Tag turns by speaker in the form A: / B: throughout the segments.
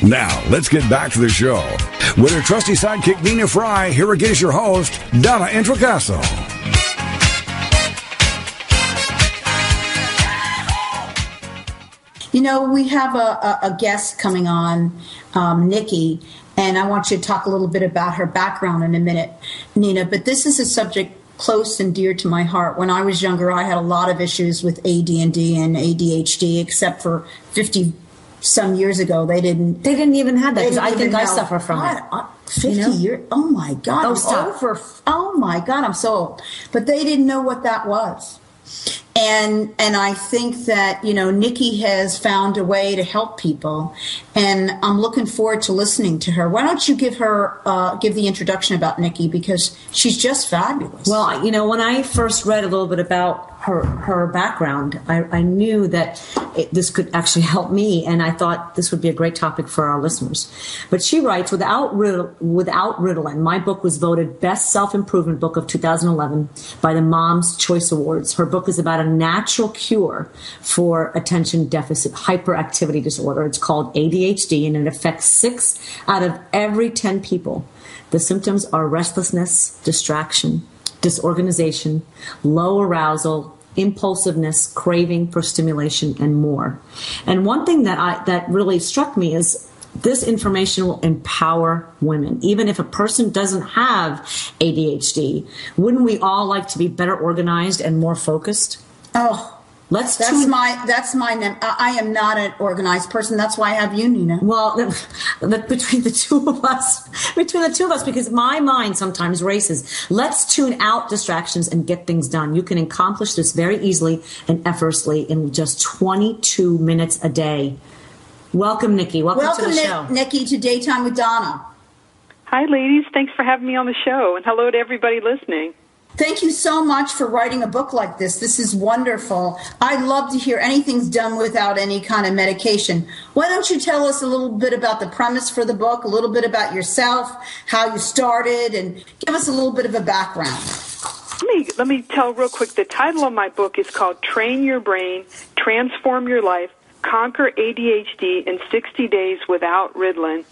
A: Now, let's get back to the show. With her trusty sidekick, Nina Fry, here again is your host, Donna Intercaso.
B: You know, we have a guest coming on, Nikki, and I want you to talk a little bit about her background in a minute, Nina. But this is a subject close and dear to my heart. When I was younger, I had a lot of issues with AD&D and ADHD, except for 50-some years ago. They didn't
C: even have that, because I think I suffer from it.
B: 50 years? Oh, my God. Oh, my God, I'm so old. But they didn't know what that was. And I think that, you know, Nikki has found a way to help people, and I'm looking forward to listening to her. Why don't you give the introduction about Nikki, because she's just fabulous.
C: Well, you know, when I first read a little bit about her background, I knew that this could actually help me, and I thought this would be a great topic for our listeners. But she writes, without Ritalin, my book was voted Best Self-Improvement Book of 2011 by the Mom's Choice Awards. Her book is about a natural cure for attention deficit hyperactivity disorder. It's called ADHD, and it affects 6 out of every 10 people. The symptoms are restlessness, distraction, disorganization, low arousal, impulsiveness, craving for stimulation, and more. And one thing that really struck me is this information will empower women. Even if a person doesn't have ADHD, wouldn't we all like to be better organized and more focused?
B: Oh, that's my. I am not an organized person. That's why I have you, Nina.
C: Well, between the two of us, because my mind sometimes races. Let's tune out distractions and get things done. You can accomplish this very easily and effortlessly in just 22 minutes a day. Welcome, Nikki. Welcome to the show.
B: Nikki, to Daytime with Donna.
D: Hi, ladies. Thanks for having me on the show, and hello to everybody listening.
B: Thank you so much for writing a book like this. This is wonderful. I love to hear anything's done without any kind of medication. Why don't you tell us a little bit about the premise for the book, a little bit about yourself, how you started, and give us a little bit of a background.
D: Let me tell real quick. The title of my book is called Train Your Brain, Transform Your Life, Conquer ADHD in 60 Days Without Ritalin.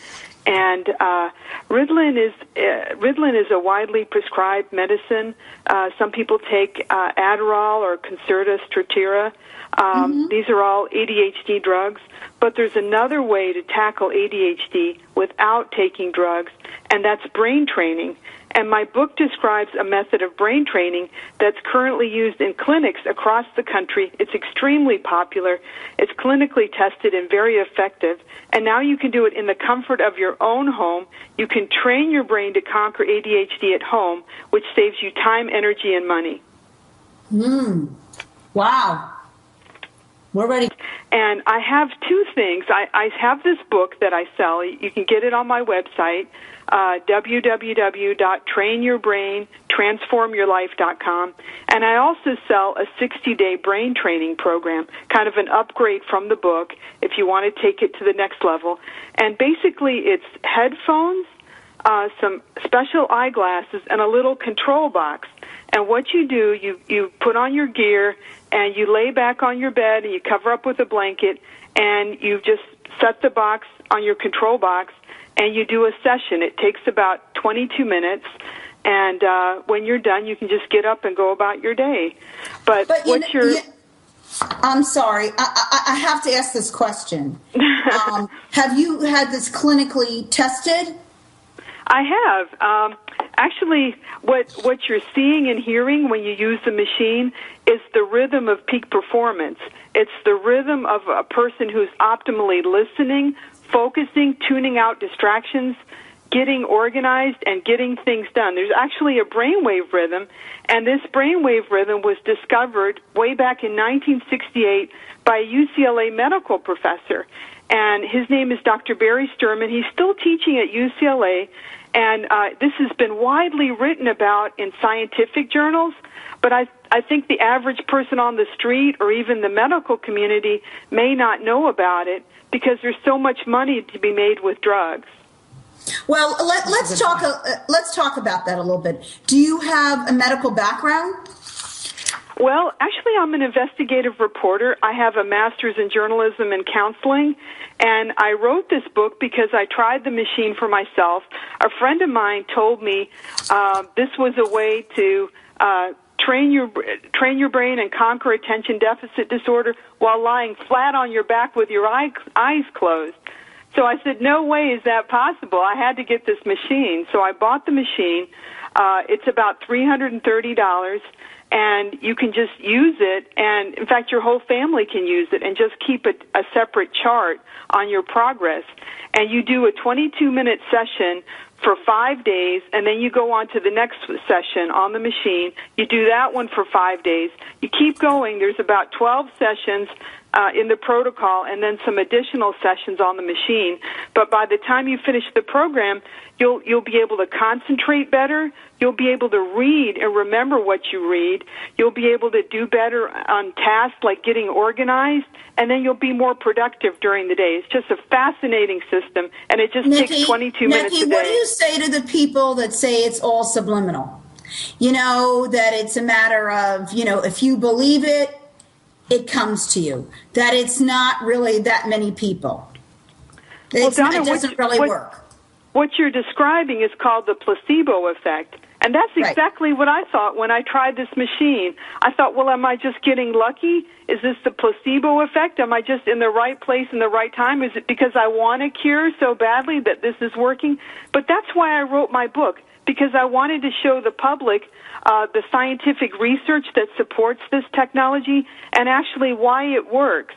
D: And Ritalin is a widely prescribed medicine. Some people take Adderall or Concerta, Strattera. These are all ADHD drugs. But there's another way to tackle ADHD without taking drugs, and that's brain training. And my book describes a method of brain training that's currently used in clinics across the country. It's extremely popular. It's clinically tested and very effective. And now you can do it in the comfort of your own home. You can train your brain to conquer ADHD at home, which saves you time, energy, and money.
B: Wow. We're ready.
D: And I have 2 things. I have this book that I sell. You can get it on my website, www.trainyourbraintransformyourlife.com. And I also sell a 60-day brain training program, kind of an upgrade from the book if you want to take it to the next level. And basically it's headphones, some special eyeglasses, and a little control box. And what you do, you put on your gear, and you lay back on your bed, and you cover up with a blanket, and you just set the box on your control box, and you do a session. It takes about 22 minutes, and when you're done, you can just get up and go about your day. But what's your...
B: I'm sorry. I have to ask this question. Have you had this clinically tested?
D: I have. Actually, what you're seeing and hearing when you use the machine is the rhythm of peak performance. It's the rhythm of a person who's optimally listening, focusing, tuning out distractions, getting organized, and getting things done. There's actually a brainwave rhythm, and this brainwave rhythm was discovered way back in 1968 by a UCLA medical professor. And his name is Dr. Barry Sturman. He's still teaching at UCLA, and this has been widely written about in scientific journals, but I think the average person on the street or even the medical community may not know about it because there's so much money to be made with drugs.
B: Well, let's talk about that a little bit. Do you have a medical background?
D: Well, actually, I'm an investigative reporter. I have a master's in journalism and counseling, and I wrote this book because I tried the machine for myself. A friend of mine told me this was a way to train your brain and conquer attention deficit disorder while lying flat on your back with your eyes closed. So I said, no way is that possible. I had to get this machine. So I bought the machine. It's about $330. And you can just use it, and in fact, your whole family can use it, and just keep a separate chart on your progress. And you do a 22-minute session for 5 days, and then you go on to the next session on the machine. You do that one for 5 days. You keep going. There's about 12 sessions in the protocol, and then some additional sessions on the machine. But by the time you finish the program, you'll be able to concentrate better. You'll be able to read and remember what you read. You'll be able to do better on tasks like getting organized, and then you'll be more productive during the day. It's just a fascinating system, and it just takes 22 minutes a day.
B: What do you say to the people that say it's all subliminal? You know, that it's a matter of, you know, if you believe it, it comes to you. That it's not really that many people.
D: Well, Donna,
B: it doesn't really work.
D: What you're describing is called the placebo effect. And that's exactly what I thought when I tried this machine. I thought, well, am I just getting lucky? Is this the placebo effect? Am I just in the right place in the right time? Is it because I want a cure so badly that this is working? But that's why I wrote my book, because I wanted to show the public the scientific research that supports this technology and actually why it works.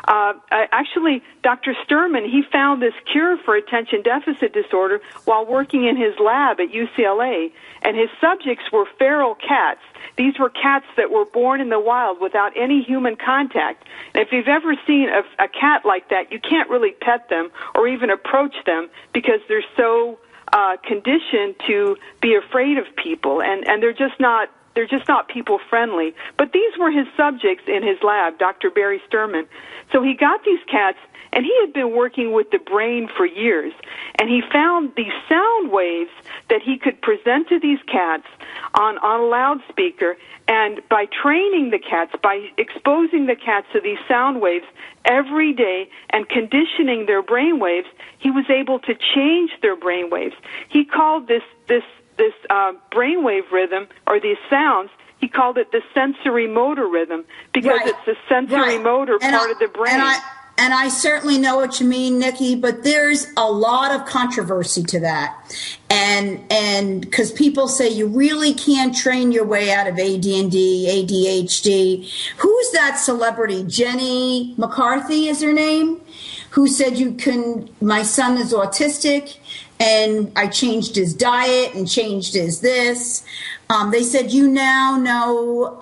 D: Actually, Dr. Sturman, he found this cure for attention deficit disorder while working in his lab at UCLA, and his subjects were feral cats. These were cats that were born in the wild without any human contact. And if you've ever seen a cat like that, you can't really pet them or even approach them because they're so conditioned to be afraid of people, and they're just not people friendly. But these were his subjects in his lab, Dr. Barry Sturman. So he got these cats, and he had been working with the brain for years, and he found these sound waves that he could present to these cats on a loudspeaker. And by training the cats, by exposing the cats to these sound waves every day and conditioning their brain waves, he was able to change their brain waves. He called this brainwave rhythm, or these sounds, he called it the sensory motor rhythm, because it's the sensory motor part of the brain.
B: And I certainly know what you mean, Nikki, but there's a lot of controversy to that. And because people say you really can't train your way out of AD&D, ADHD. Who's that celebrity? Jenny McCarthy is her name? Who said you can, my son is autistic, and I changed his diet and changed his this. They said you now know,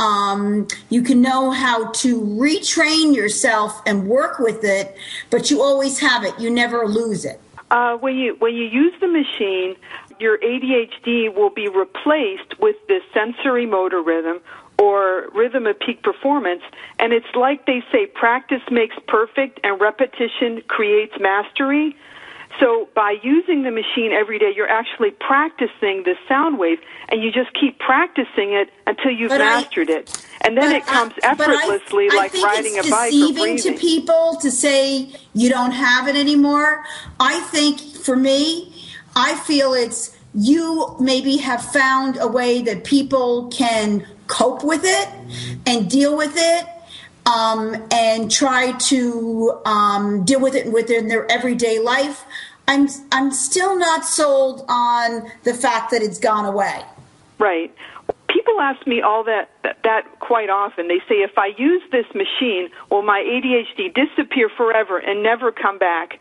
B: you can know how to retrain yourself and work with it, but you always have it. You never lose it.
D: When you use the machine, your ADHD will be replaced with this sensory motor rhythm, or rhythm of peak performance, and it's like they say, practice makes perfect and repetition creates mastery. So by using the machine every day, you're actually practicing the sound wave, and you just keep practicing it until you've mastered it. And then it comes effortlessly, like riding a bike or breathing.
B: I think it's deceiving to people to say you don't have it anymore. I think, for me, I feel it's you maybe have found a way that people can cope with it and deal with it, and try to deal with it within their everyday life. I'm still not sold on the fact that it's gone away.
D: Right. People ask me all that quite often. They say, if I use this machine, will my ADHD disappear forever and never come back?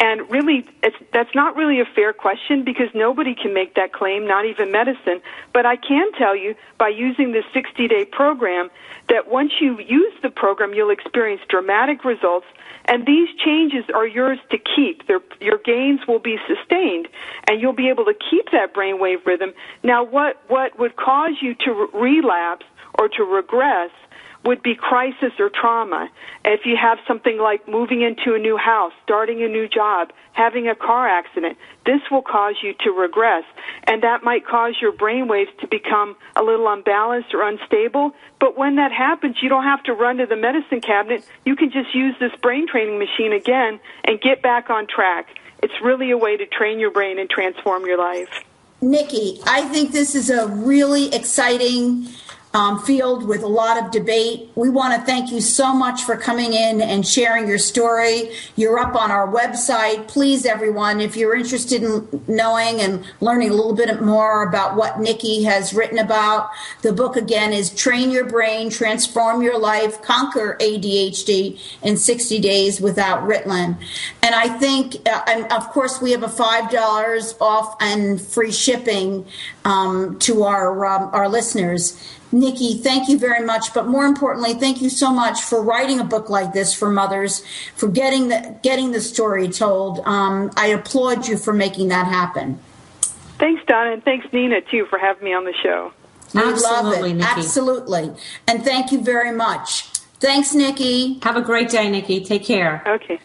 D: And really, that's not really a fair question, because nobody can make that claim, not even medicine. But I can tell you, by using this 60-day program, that once you use the program, you'll experience dramatic results, and these changes are yours to keep. Your gains will be sustained, and you'll be able to keep that brainwave rhythm. Now, what would cause you to relapse or to regress would be crisis or trauma. If you have something like moving into a new house, starting a new job, having a car accident, this will cause you to regress. And that might cause your brain waves to become a little unbalanced or unstable. But when that happens, you don't have to run to the medicine cabinet. You can just use this brain training machine again and get back on track. It's really a way to train your brain and transform your life.
B: Nicky, I think this is a really exciting field with a lot of debate. We want to thank you so much for coming in and sharing your story. You're up on our website. Please, everyone, if you're interested in knowing and learning a little bit more about what Nicky has written about, the book again is Train Your Brain, Transform Your Life, Conquer ADHD in 60 Days Without Ritalin. And I think, and of course, we have a $5 off and free shipping to our listeners. Nicky, thank you very much. But more importantly, thank you so much for writing a book like this for mothers, for getting the story told. I applaud you for making that happen.
D: Thanks, Donna, and thanks, Nina, too, for having me on the show.
B: We love it.
C: Nikki.
B: Absolutely. And thank you very much. Thanks, Nicky.
C: Have a great day, Nicky. Take care.
D: Okay.